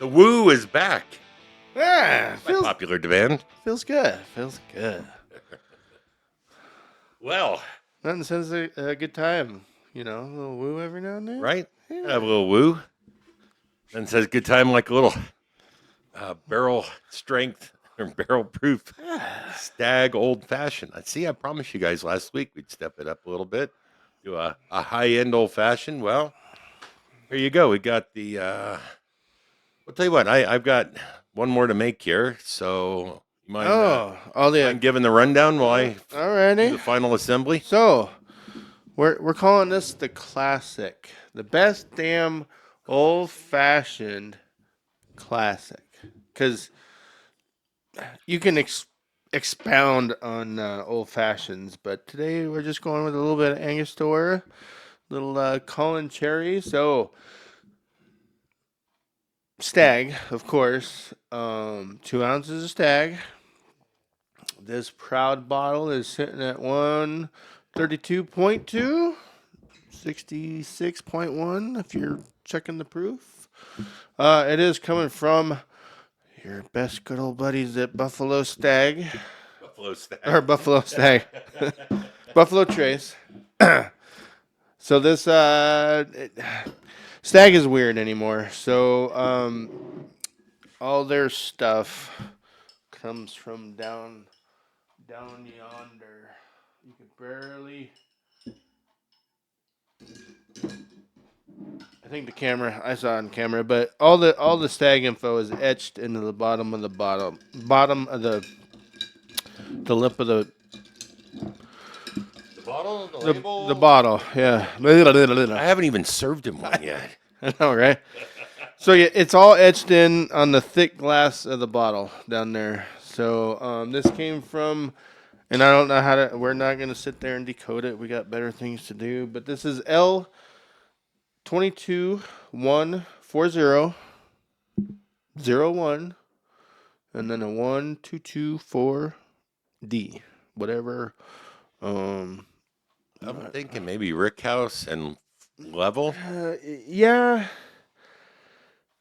The woo is back. Yeah, By popular demand. feels good. Feels good. Well, Nothing says a good time. You know, a little woo every now and then. right? Yeah. Have a little woo. Then says good time like a little barrel strength or barrel proof Stagg old fashioned. I see. I promised you guys last week we'd step it up a little bit. Do a high end old fashioned. Well, here you go. We got the. I'll tell you what. I've got one more to make here. So you mind? Mind giving the rundown while I do Alrighty. the final assembly? So we're calling this the classic, the best damn old fashioned classic, because you can expound on old fashions, but today we're just going with a little bit of Angostura, little Colin Cherry. So Stagg, of course, 2 ounces of Stagg. This proud bottle is sitting at 132.2, 66.1 if you're checking the proof. It is coming from your best good old buddies at Buffalo Stagg. Buffalo Stagg. Or Buffalo Stagg. Buffalo Trace. So this Stagg is weird anymore. So all their stuff comes from down yonder. You could barely. I think I saw it on camera, but all the Stagg info is etched into the bottom of the bottom of the lip of the bottle, the label. The bottle. Yeah. I haven't even served him one yet. I know, right? So yeah, it's all etched in on the thick glass of the bottle down there. So this came from, and I don't know how to. We're not gonna sit there and decode it. We got better things to do. But this is L2214001, and then a 1224D, whatever. I'm thinking maybe Rick House and Level. Yeah.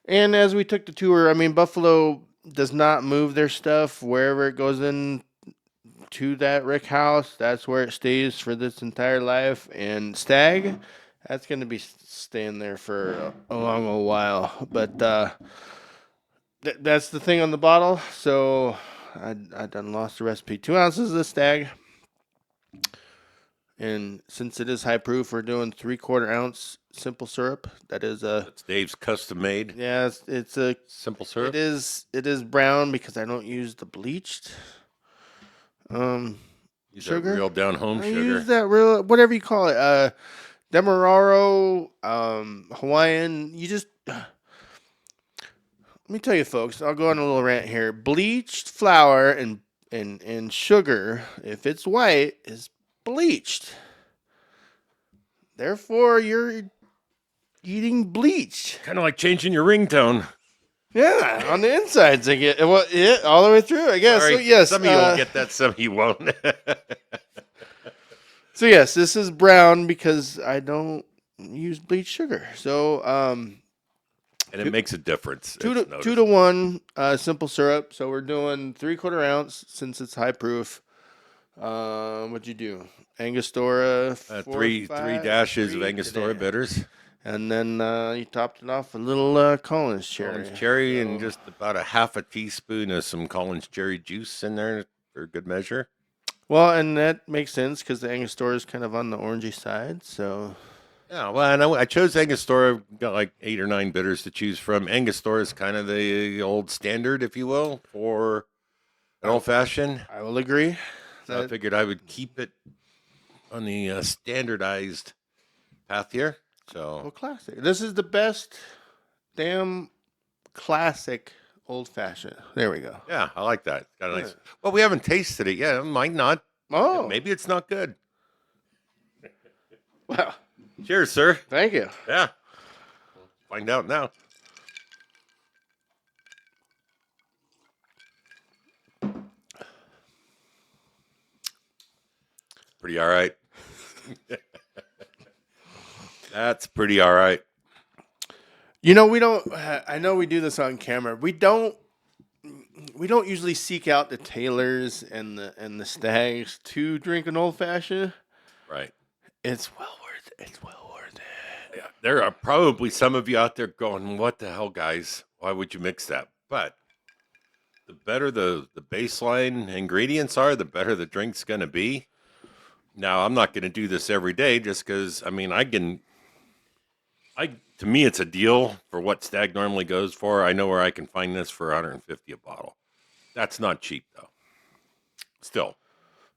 And as we took the tour, I mean, Buffalo does not move their stuff wherever it goes in to that Rick House. That's where it stays for this entire life. And Stagg, that's going to be staying there for a long old while. But that's the thing on the bottle. So I done lost the recipe. 2 ounces of Stagg. And since it is high proof, we're doing 3/4 ounce simple syrup. That is That's Dave's custom made. Yeah, it's a simple syrup. It is brown because I don't use the bleached Use sugar. That real down home I sugar. use that real, whatever you call it, Demerara, Hawaiian. You just let me tell you, folks. I'll go on a little rant here. Bleached flour and sugar, if it's white, is bleached. Therefore, you're eating bleach. Kind of like changing your ringtone. Yeah, on the insides, I get all the way through. I guess. Sorry, So yes, some of you will get that, some of you won't. So yes, this is brown because I don't use bleached sugar. So and it makes a difference. 2-to-1 simple syrup. So we're doing 3/4 ounce since it's high proof. What'd you do? Angostura, three dashes of Angostura bitters. And then you topped it off with a little Collins cherry. Collins cherry and just about a half a teaspoon of some Collins cherry juice in there for good measure. Well, and that makes sense because the Angostura is kind of on the orangey side. So yeah, well, and I chose Angostura. Got like 8 or 9 bitters to choose from. Angostura is kind of the old standard, if you will, for an old fashioned. I will agree. So I figured I would keep it on the standardized path here. So classic. This is the best damn classic old fashioned. There we go. Yeah, I like that. Got a nice. Well, we haven't tasted it yet. It might not. Oh, maybe it's not good. Well, cheers, sir. Thank you. Yeah, we'll find out now. Pretty all right. That's pretty all right. You know, we don't. I know we do this on camera. We don't. We don't usually seek out the Taylors and the Staggs to drink an old fashioned. Right. It's well worth it. It's well worth it. Yeah. There are probably some of you out there going, "What the hell, guys? Why would you mix that?" But the better the baseline ingredients are, the better the drink's going to be. Now, I'm not going to do this every day just because, I mean, to me, it's a deal for what Stag normally goes for. I know where I can find this for 150 a bottle. That's not cheap, though. Still.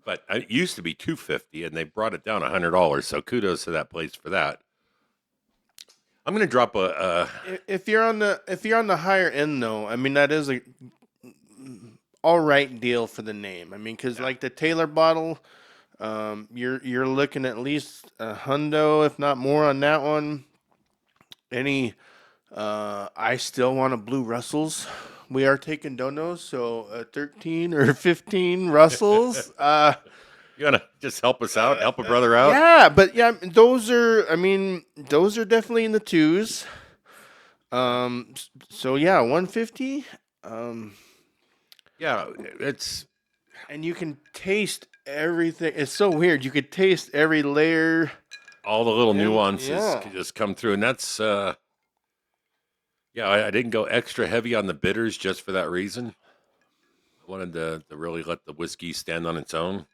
But it used to be 250 and they brought it down $100. So kudos to that place for that. I'm going to drop If you're on the higher end though, I mean that is a all right deal for the name. I mean, because like the Taylor bottle, you're looking at least a hundo, if not more, on that one. I still want a Blue Russells. We are taking donos, so 13 or 15 Russells. you want to just help us out, help a brother out? Yeah, but yeah, those are. I mean, those are definitely in the twos. So yeah, 150. Yeah, it's And you can taste everything. It's so weird. You could taste every layer. all the little Yeah, nuances yeah. can just come through. And that's, yeah, I didn't go extra heavy on the bitters just for that reason. I wanted to really let the whiskey stand on its own.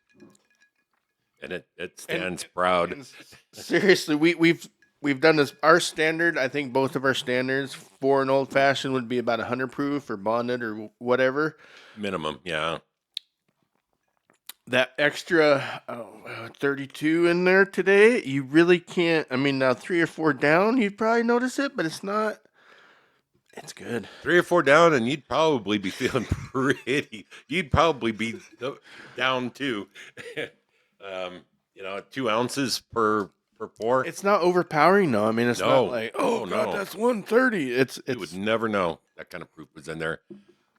And it stands proud. And seriously, we've done this. Our standard, I think both of our standards for an old fashioned would be about 100 proof or bonded or whatever. Minimum, yeah. That extra 32 in there today, you really can't. I mean, now 3 or 4 down, you'd probably notice it, but it's not. It's good. 3 or 4 down, and you'd probably be feeling pretty. You'd probably be down too. 2 ounces per pour. It's not overpowering, though. I mean, it's No. not like, Oh, God, no. that's 130. It's You would never know that kind of proof was in there.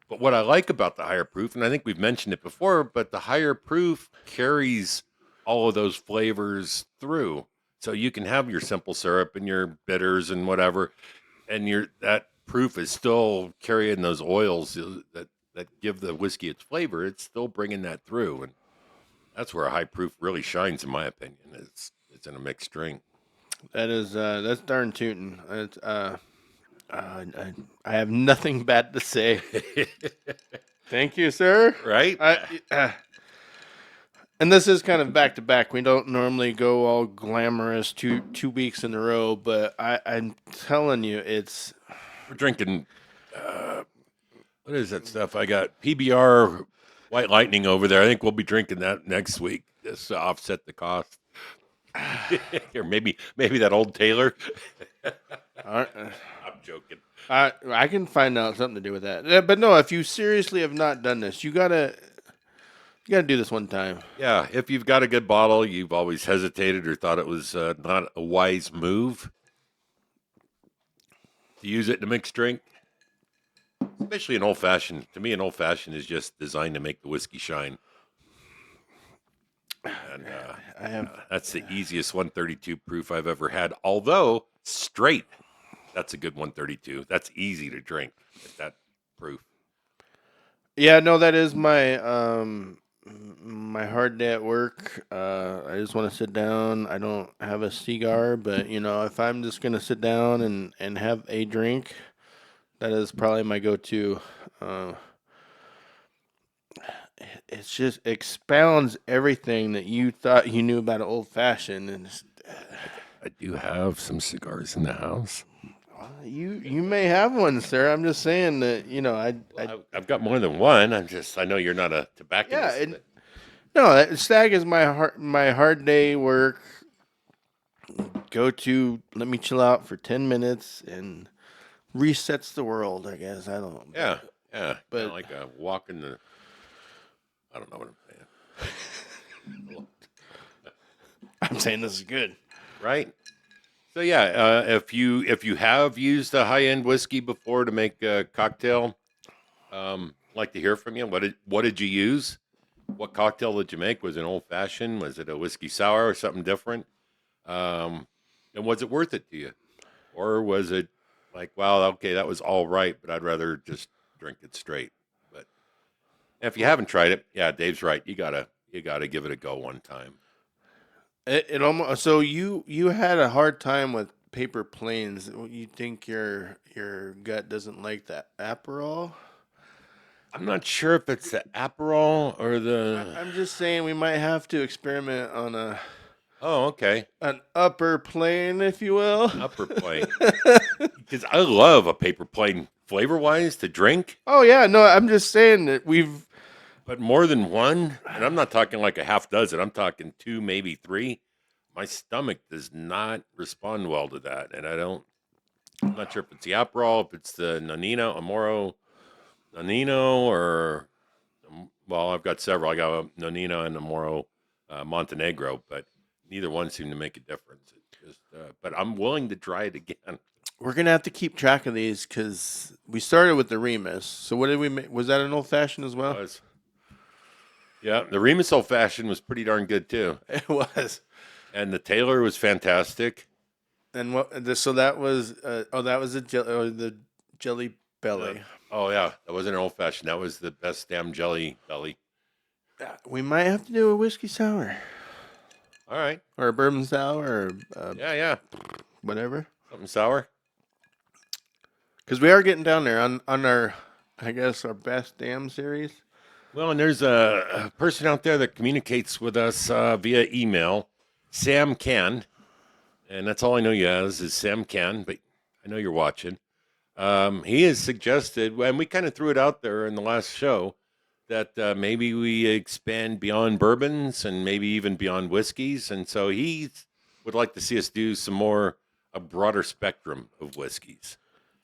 But what I like about the higher proof, and I think we've mentioned it before, but the higher proof carries all of those flavors through. So you can have your simple syrup and your bitters and whatever, and that proof is still carrying those oils that give the whiskey its flavor. It's still bringing that through, and that's where a high proof really shines, in my opinion. It's in a mixed drink. that's darn tootin'. It's I have nothing bad to say. Thank you, sir. Right? And this is kind of back to back. We don't normally go all glamorous 2 weeks in a row, but I'm telling you, it's We're drinking. What is that stuff? I got PBR White Lightning over there. I think we'll be drinking that next week just to offset the cost. Or maybe that old Taylor. I'm joking. I can find out something to do with that. But no, if you seriously have not done this, you gotta do this one time. Yeah, if you've got a good bottle, you've always hesitated or thought it was not a wise move to use it in a mixed drink, especially an old fashioned. To me, an old fashioned is just designed to make the whiskey shine. And that's the easiest 132 proof I've ever had. Although straight, that's a good 132. That's easy to drink at that proof. Yeah, no, that is my hard day at work. I just want to sit down. I don't have a cigar, but if I'm just gonna sit down and have a drink, that is probably my go-to. It just expounds everything that you thought you knew about an old fashioned, and I do have some cigars in the house. you may have one, sir. I'm just saying that I've got more than one. I know you're not a tobacconist. yeah. No, Stagg is my hard day work. Go to let me chill out for 10 minutes and resets the world. I guess I don't know. Yeah, But- kinda like a walk in the. I don't know what I'm saying. I'm saying this is good. Right. So yeah, if you have used a high end whiskey before to make a cocktail, I'd like to hear from you. What did you use? What cocktail did you make? Was it an old fashioned? Was it a whiskey sour or something different? And was it worth it to you, or was it like, wow, okay, that was all right, but I'd rather just drink it straight. But if you haven't tried it, yeah, Dave's right. You gotta give it a go one time. It almost so you had a hard time with paper planes. You think your gut doesn't like that Aperol? I'm not sure if it's the Aperol or the. I'm just saying we might have to experiment on Oh, okay, an upper plane, if you will. an upper plane. Because I love a paper plane flavor wise to drink, Oh yeah, no, I'm just saying that we've. but more than one, and I'm not talking like a half dozen. I'm talking two, maybe three. My stomach does not respond well to that, and I'm not sure if it's the Aperol, if it's the Nonino, Amoro, Nonino, or well, I've got several. I got a Nonino and Amoro Montenegro, but neither one seemed to make a difference. It just, but I'm willing to try it again. We're gonna have to keep track of these because we started with the Remus. So what did we make? Was that an old fashioned as well? Was yeah, the Remus Old Fashioned was pretty darn good too, It was. and the Taylor was fantastic. And so that was that was the Jelly Belly. Oh yeah, that wasn't an old fashioned. That was the best damn jelly belly. We might have to do a whiskey sour All right, or a bourbon sour or yeah, whatever. something sour. Because we are getting down there on our, I guess, our best damn series. Well, and there's a person out there that communicates with us via email, Sam Can, and that's all I know you as is Sam Can, but I know you're watching. He has suggested, and we kind of threw it out there in the last show, that maybe we expand beyond bourbons and maybe even beyond whiskeys. And so he would like to see us do some more, a broader spectrum of whiskeys.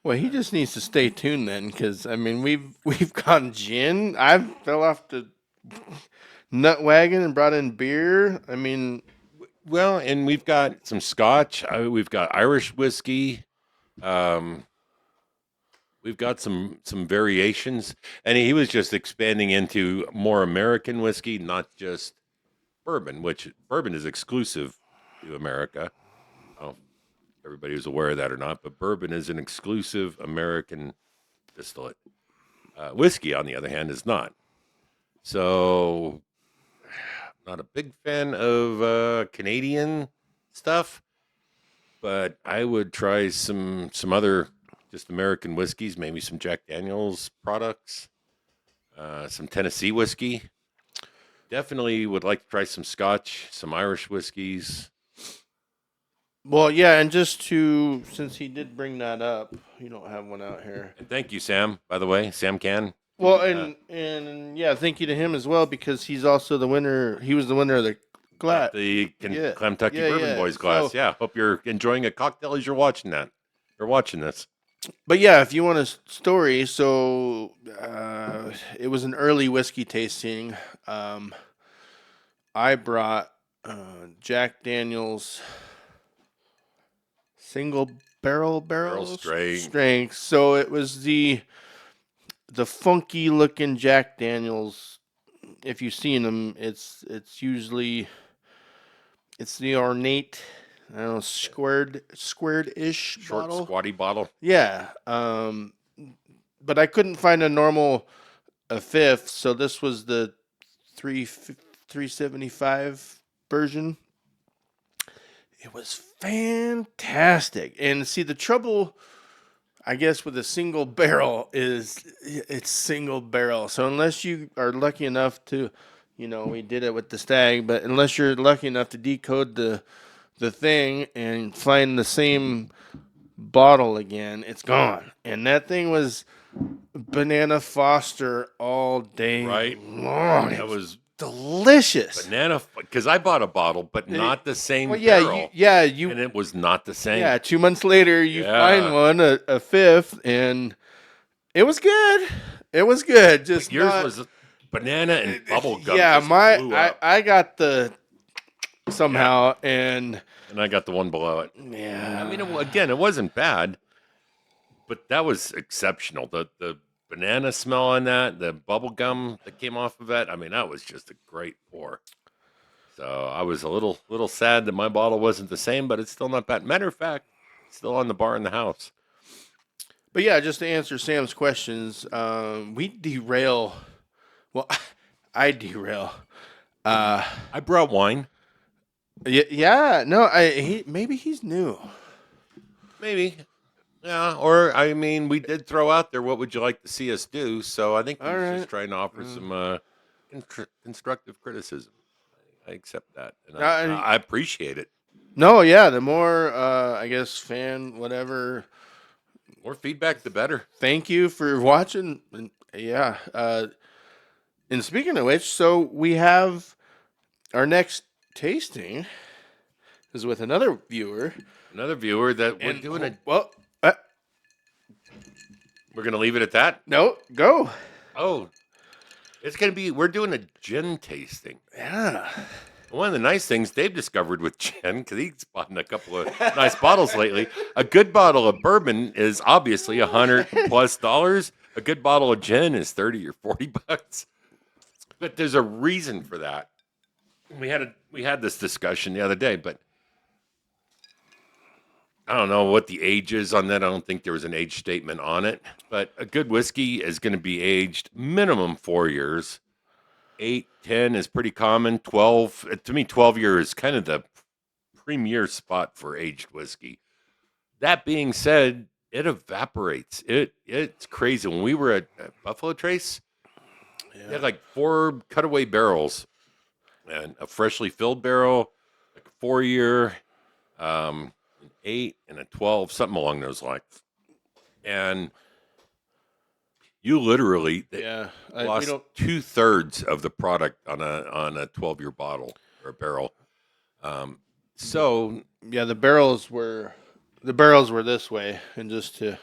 Well, he just needs to stay tuned then, because I mean we've gone gin. I fell off the nut wagon and brought in beer. I mean, Well, and we've got some scotch, we've got Irish whiskey. Um, we've got some variations, and he was just expanding into more American whiskey, not just bourbon, which bourbon is exclusive to America. I don't know if everybody was aware of that or not, but bourbon is an exclusive American distillate. Whiskey, on the other hand, is not. So, not a big fan of Canadian stuff, but I would try some other just American whiskeys, maybe some Jack Daniels products, some Tennessee whiskey. Definitely would like to try some Scotch, some Irish whiskeys. well, yeah, and just to since he did bring that up, you don't have one out here. And thank you, Sam, by the way. Sam Can. Well, and yeah, thank you to him as well because he's also the winner. He was the winner of the glass. Yeah. Klamtucky Yeah, Bourbon yeah. Boys glass. So- Yeah. Hope you're enjoying a cocktail as you're watching that. Or watching this. But yeah, if you want a story, so it was an early whiskey tasting. I brought Jack Daniels single barrel strength. So it was the funky looking Jack Daniels. If you've seen them, it's usually it's the ornate, I don't know, squared ish Short, bottle. squatty bottle. Yeah. But I couldn't find a normal a fifth, so this was the 375 version. It was fantastic. And see, the trouble, I guess, with a single barrel is it's single barrel. So unless you are lucky enough to, we did it with the Stagg, but unless you're lucky enough to decode the thing and find the same bottle again, it's gone. And that thing was Banana Foster all day Right. long. That was delicious. banana, because I bought a bottle, but not the same Well, yeah, barrel. you And it was not the same. yeah. 2 months later, you Yeah. find one, a fifth, and it was good. It was good. Just Yours not, was banana and bubble gum. yeah. just blew I up. I got the somehow, and And I got the one below it. yeah. I mean, again, it wasn't bad, but that was exceptional. The banana smell on that, the bubble gum that came off of it. I mean, that was just a great pour. So I was a little sad that my bottle wasn't the same, but it's still not bad. Matter of fact, it's still on the bar in the house. But yeah, just to answer Sam's questions, we derail. Well, I derail. I brought wine. Yeah, no, maybe he's new. Maybe. Yeah, or I mean, we did throw out there what would you like to see us do, so I think he All was right. just trying to offer some constructive criticism. I accept that, and Uh, I appreciate it. no, yeah, the more I guess fan whatever. More feedback, the better. Thank you for watching. And, yeah. And speaking of which, so we have our next tasting is with another viewer. Another viewer that we're And doing it. well, We're gonna leave it at that. no, go. Oh, it's gonna be. We're doing a gin tasting. Yeah. One of the nice things Dave discovered with gin, because he's bought a couple of nice bottles lately. A good bottle of bourbon is obviously $100+. A good bottle of gin is $30 or $40. But there's a reason for that. We had this discussion the other day, but I don't know what the age is on that. I don't think there was an age statement on it. But a good whiskey is going to be aged minimum 4 years. 8, 10 is pretty common. 12, to me, 12 years is kind of the premier spot for aged whiskey. That being said, it evaporates. It's crazy. When we were at Buffalo Trace, they had like 4 cutaway barrels and a freshly filled barrel, like a 4-year, an 8, and a 12, something along those lines. And you literally lost 2/3 of the product on a 12-year bottle or a barrel. So Yeah, the barrels were this way, and just to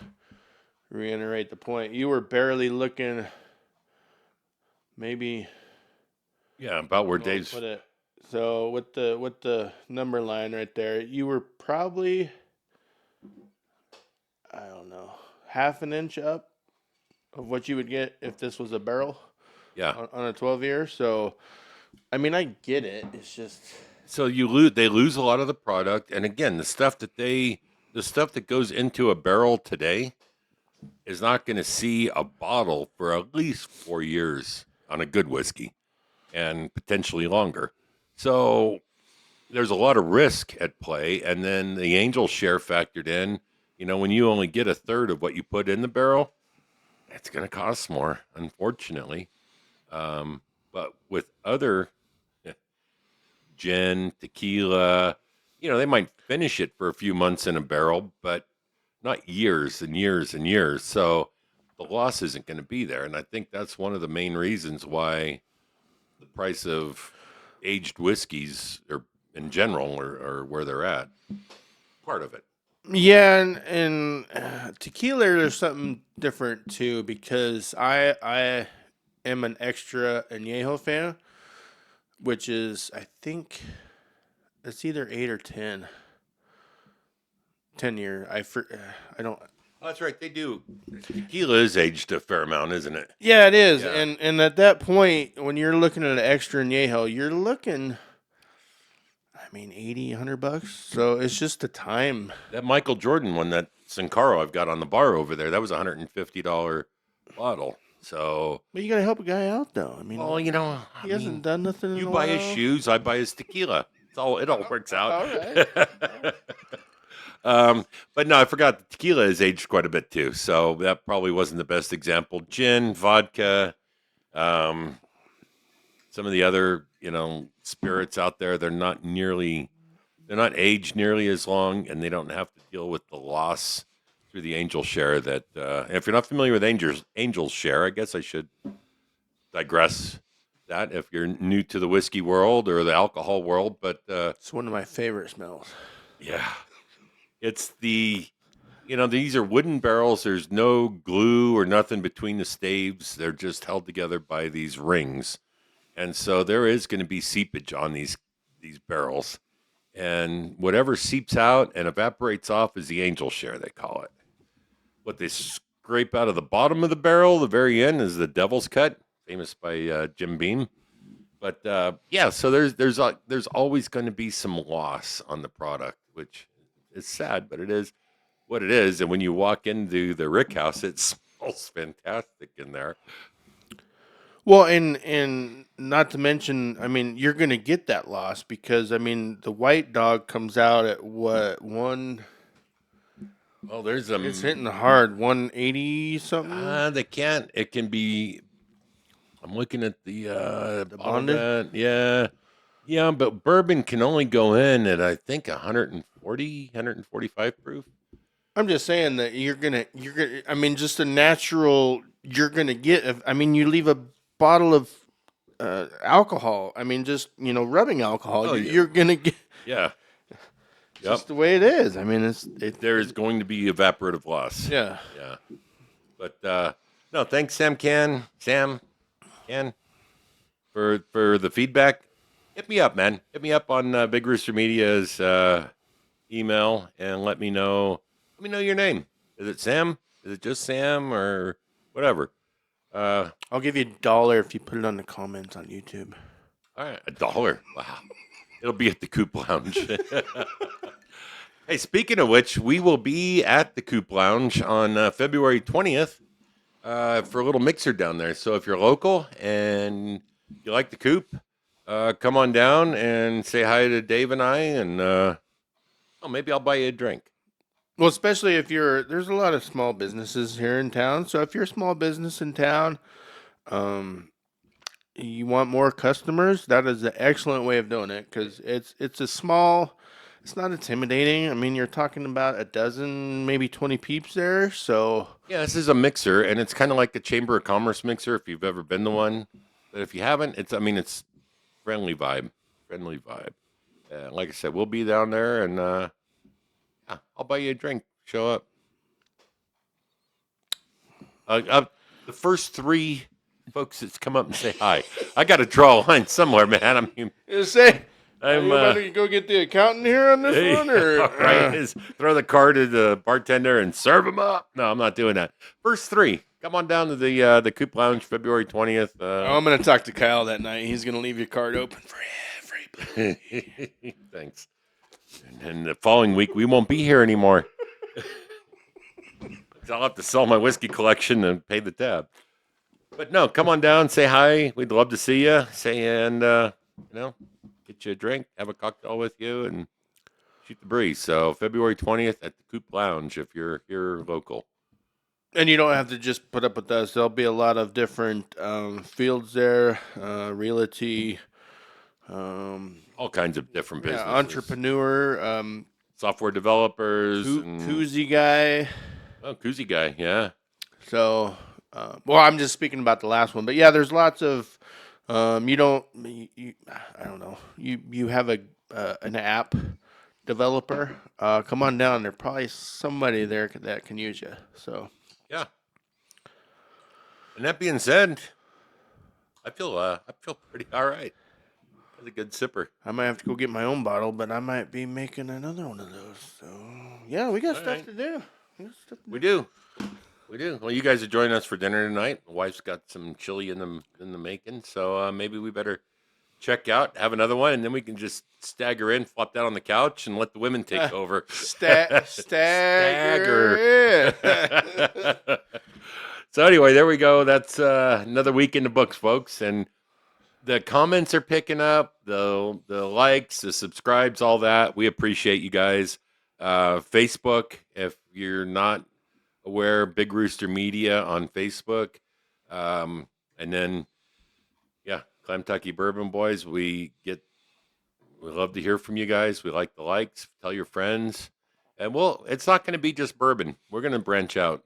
reiterate the point, you were barely looking. Maybe about where I'll Dave's. put it. So with the number line right there, you were probably, I don't know, half an inch up of what you would get if this was a barrel. Yeah. On a 12-year. So, I mean, I get it. It's just So they lose a lot of the product, and again, the stuff that goes into a barrel today is not going to see a bottle for at least 4 years on a good whiskey, and potentially longer. So there's a lot of risk at play, and then the angel share factored in. When you only get 1/3 of what you put in the barrel, it's going to cost more, unfortunately. But with other gin, tequila, they might finish it for a few months in a barrel, but not years and years and years. So the loss isn't going to be there. And I think that's one of the main reasons why the price of aged whiskeys in general are where they're at. Part of it. yeah, and tequila. There's something different too, because I am an extra añejo fan, which is, I think it's either 8 or 10. 10-year. I don't. Oh, that's right. They do. Tequila is aged a fair amount, isn't it? Yeah, it is. Yeah. And at that point, when you're looking at an extra añejo, you're looking, I mean, $80, $100. So it's just the time. That Michael Jordan one, that Sin Caro I've got on the bar over there, that was a $150 bottle. So, But you got to help a guy out, though. I mean, well, he hasn't done nothing in you a buy while. his shoes, I buy his tequila. It all works out. All right. But no, I forgot the tequila is aged quite a bit too. So that probably wasn't the best example. Gin, vodka, some of the other, spirits out there, they're not aged nearly as long, and they don't have to deal with the loss through the angel share that, if you're not familiar with angel share, I guess I should digress that if you're new to the whiskey world or the alcohol world, but It's one of my favorite smells. yeah, it's these are wooden barrels. There's no glue or nothing between the staves. They're just held together by these rings, and so there is going to be seepage on these barrels, and whatever seeps out and evaporates off is the angel share, they call it. What they scrape out of the bottom of the barrel, the very end, is the devil's cut, famous by Jim Beam. But yeah, so there's always going to be some loss on the product, which is sad, but it is. what it is. And when you walk into the Rick House, it smells fantastic in there. Well, and not to mention, I mean, you're gonna get that loss because I mean, the white dog comes out at what one? Well, there's It's hitting hard, 180 something. they can't. It can be. I'm looking at the bottle bonded? that. Yeah, but bourbon can only go in at I think 140, 145 proof. I'm just saying that you're gonna. I mean, just a natural. You're gonna get. I mean, you leave a bottle of alcohol. I mean, just rubbing alcohol. Oh, yeah. You're gonna get. Yeah. Just the way it is. I mean, There is going to be evaporative loss. Yeah. Yeah. But no, thanks, Sam Can, for the feedback. Hit me up, man. Hit me up on Big Rooster Media's email and let me know. Let me know your name. Is it Sam? Is it just Sam or whatever? I'll give you $1 if you put it on the comments on YouTube. All right, $1. Wow. It'll be at the Coop Lounge. Hey, speaking of which, we will be at the Coop Lounge on February 20th for a little mixer down there. So if you're local and you like the Coop, come on down and say hi to Dave and I, and maybe I'll buy you a drink. Well, especially if there's a lot of small businesses here in town. So if you're a small business in town, you want more customers, that is an excellent way of doing it because it's not intimidating. I mean, you're talking about a dozen, maybe 20 peeps there. So yeah, this is a mixer, and it's kind of like a Chamber of Commerce mixer if you've ever been to one. But if you haven't, it's friendly vibe. Like I said, we'll be down there, and I'll buy you a drink. Show up. The first 3 folks that come up and say hi. I got to draw a line somewhere, man. I mean, you better go get the accountant here on this one, or right? Is throw the card to the bartender and serve him up. No, I'm not doing that. First 3, come on down to the Coop Lounge, February 20th. I'm gonna talk to Kyle that night. He's gonna leave your card open for everybody. Thanks. And the following week, we won't be here anymore. I'll have to sell my whiskey collection and pay the tab. But no, come on down, say hi. We'd love to see you. Get you a drink, have a cocktail with you, and shoot the breeze. So February 20th at the Coop Lounge if you're here local. And you don't have to just put up with us. There'll be a lot of different fields there, realty, all kinds of different businesses. Entrepreneur, software developers, koozie guy. Oh, koozie guy, yeah. So, I'm just speaking about the last one, but yeah, there's lots of. I don't know. You have an app developer. Come on down. There's probably somebody there that can use you. So yeah. And that being said, I feel pretty all right. That's a good sipper. I might have to go get my own bottle, but I might be making another one of those. So yeah, we got stuff to do. We do. Well, you guys are joining us for dinner tonight. My wife's got some chili in the making, so maybe we better check out, have another one, and then we can just stagger in, flop down on the couch, and let the women take over. Stagger. So anyway, there we go. That's another week in the books, folks, and the comments are picking up, the likes, the subscribes, all that. We appreciate you guys. Facebook, if you're not aware, Big Rooster Media on Facebook. And then, Klamtucky Bourbon Boyz. We love to hear from you guys. We like the likes. Tell your friends. And it's not going to be just bourbon. We're going to branch out.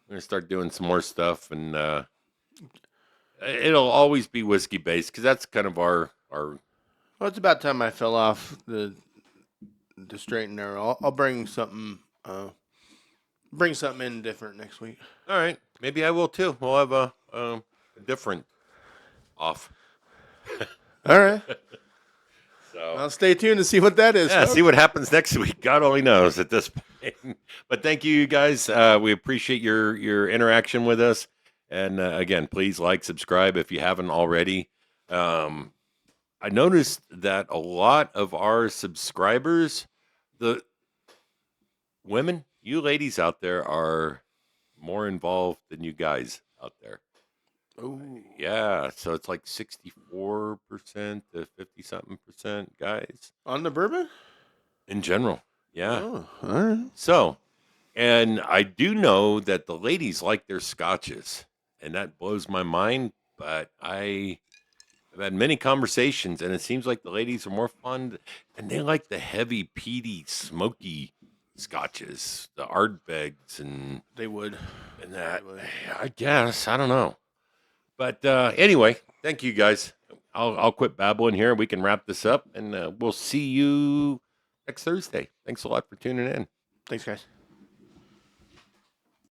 We're going to start doing some more stuff. And it'll always be whiskey based because that's kind of our. Well, it's about time I fell off the straight and narrow. I'll bring something. Bring something in different next week. All right. Maybe I will too. We'll have a different off. All right. So I'll stay tuned to see what that is. Yeah, see what happens next week. God only knows at this point. But thank you guys. We appreciate your interaction with us. And again, please like, subscribe if you haven't already. I noticed that a lot of our subscribers, the women, you ladies out there are more involved than you guys out there. Oh, Yeah, so it's like 64% to 50 something percent guys on the bourbon? in general. Yeah. Oh, all right. So, and I do know that the ladies like their scotches, and that blows my mind, but I've had many conversations, and it seems like the ladies are more fun, and they like the heavy, peaty, smoky scotches, the Ardbegs, They would. and that. They would. I guess I don't know, but anyway, thank you guys. I'll quit babbling here. We can wrap this up, and we'll see you next Thursday. Thanks a lot for tuning in. Thanks, guys.